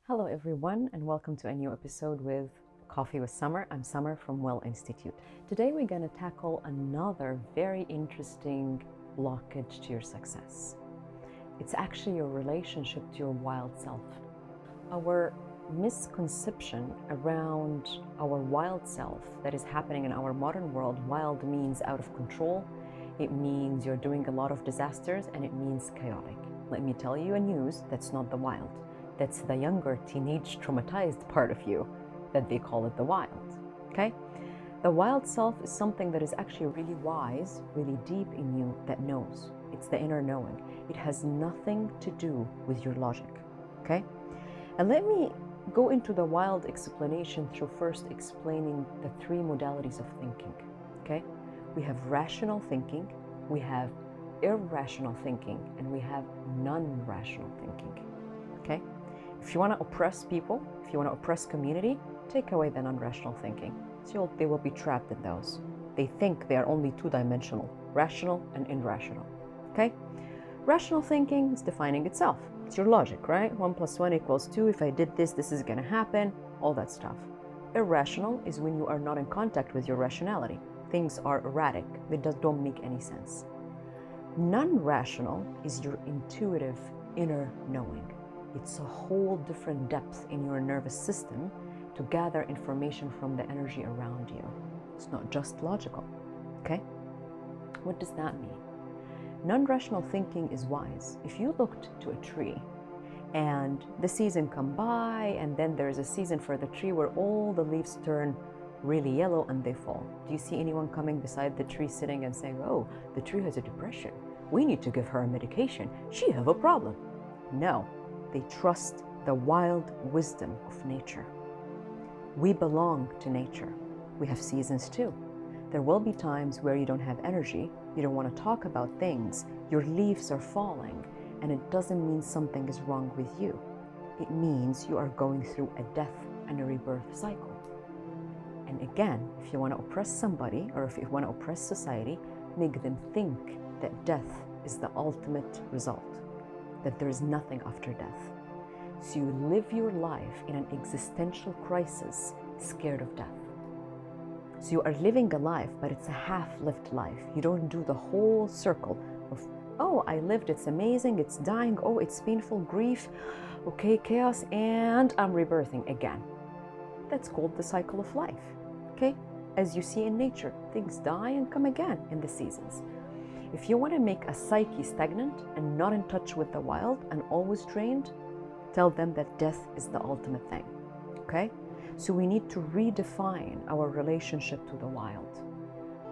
Hello everyone and welcome to a new episode with Coffee with Samar. I'm Samar from Well Institute. Today we're going to tackle another very interesting blockage to your success. It's actually your relationship to your wild self. Our misconception around our wild self that is happening in our modern world. Wild means out of control. It means you're doing a lot of disasters, and it means chaotic. Let me tell you a news, that's not the wild. That's the younger, teenage, traumatized part of you that they call it the wild, okay? The wild self is something that is actually really wise, really deep in you that knows. It's the inner knowing. It has nothing to do with your logic, okay? And let me go into the wild explanation through first explaining the three modalities of thinking, okay? We have rational thinking, we have irrational thinking, and we have non-rational thinking, okay? If you want to oppress people, if you want to oppress community, take away the non-rational thinking. So they will be trapped in those. They think they are only two-dimensional, rational and irrational, okay? Rational thinking is defining itself. It's your logic, right? 1 + 1 = 2. If I did this, this is going to happen, all that stuff. Irrational is when you are not in contact with your rationality. Things are erratic. They don't make any sense. Non-rational is your intuitive inner knowing. It's a whole different depth in your nervous system to gather information from the energy around you. It's not just logical, okay? What does that mean? Non-rational thinking is wise. If you looked to a tree and the season come by and then there's a season for the tree where all the leaves turn really yellow and they fall. Do you see anyone coming beside the tree sitting and saying, oh, the tree has a depression. We need to give her a medication. She have a problem. No. They trust the wild wisdom of nature. We belong to nature. We have seasons too. There will be times where you don't have energy, you don't want to talk about things, your leaves are falling, and it doesn't mean something is wrong with you. It means you are going through a death and a rebirth cycle. And again, if you want to oppress somebody, or if you want to oppress society, make them think that death is the ultimate result, that there is nothing after death. So you live your life in an existential crisis, scared of death. So you are living a life, but it's a half-lived life. You don't do the whole circle of, oh, I lived, it's amazing, it's dying, oh, it's painful, grief, okay, chaos, and I'm rebirthing again. That's called the cycle of life, okay? As you see in nature, things die and come again in the seasons. If you want to make a psyche stagnant and not in touch with the wild and always drained, tell them that death is the ultimate thing, okay? So we need to redefine our relationship to the wild.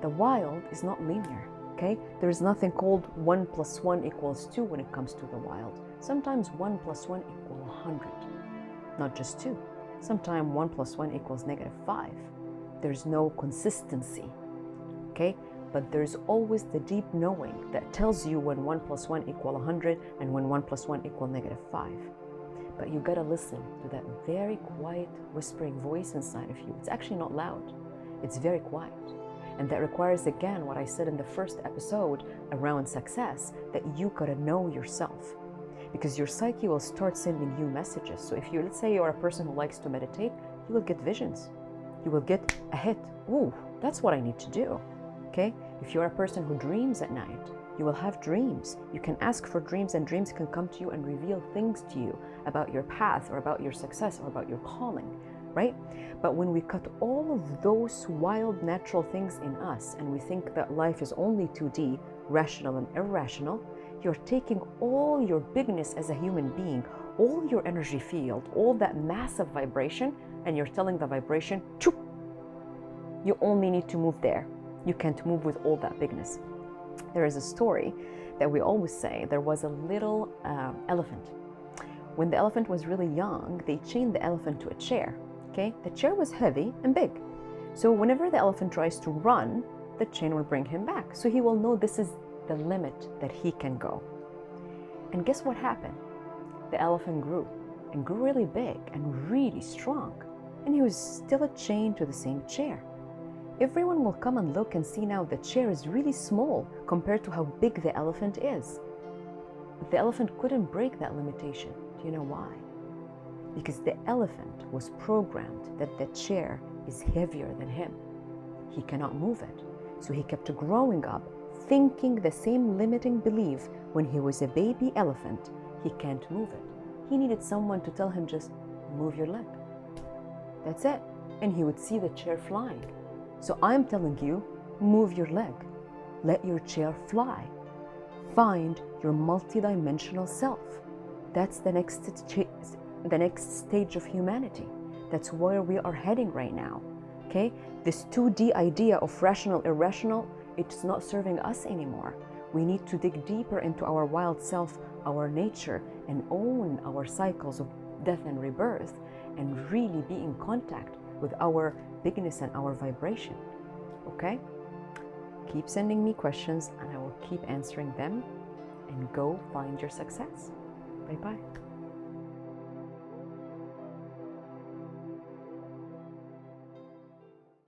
The wild is not linear, okay? There is nothing called 1 + 1 = 2 when it comes to the wild. Sometimes 1 + 1 = 100, not just 2. Sometimes 1 + 1 = -5. There's no consistency, okay? But there's always the deep knowing that tells you when 1 + 1 = 100 and when 1 + 1 = -5. But you gotta listen to that very quiet whispering voice inside of you. It's actually not loud. It's very quiet. And that requires, again, what I said in the first episode around success, that you gotta know yourself. Because your psyche will start sending you messages. So if you, let's say you're a person who likes to meditate, you will get visions. You will get a hit. Ooh, that's what I need to do. Okay? If you're a person who dreams at night, you will have dreams. You can ask for dreams and dreams can come to you and reveal things to you about your path or about your success or about your calling, right? But when we cut all of those wild natural things in us and we think that life is only 2D, rational and irrational, you're taking all your bigness as a human being, all your energy field, all that massive vibration, and you're telling the vibration, choop, you only need to move there. You can't move with all that bigness. There is a story that we always say. There was a little elephant. When the elephant was really young, they chained the elephant to a chair, okay? The chair was heavy and big. So whenever the elephant tries to run, the chain will bring him back. So he will know this is the limit that he can go. And guess what happened? The elephant grew and grew really big and really strong. And he was still chained to the same chair. Everyone will come and look and see now the chair is really small compared to how big the elephant is. But the elephant couldn't break that limitation. Do you know why? because the elephant was programmed that the chair is heavier than him. He cannot move it. So he kept growing up thinking the same limiting belief when he was a baby elephant. He can't move it. He needed someone to tell him, just move your leg. That's it. And he would see the chair flying. So I'm telling you, move your leg. Let your chair fly. Find your multidimensional self. That's the next stage of humanity. That's where we are heading right now. Okay? This 2D idea of rational, irrational, it's not serving us anymore. We need to dig deeper into our wild self, our nature, and own our cycles of death and rebirth, and really be in contact with our bigness and our vibration. Okay? Keep sending me questions and I will keep answering them, and go find your success. Bye-bye.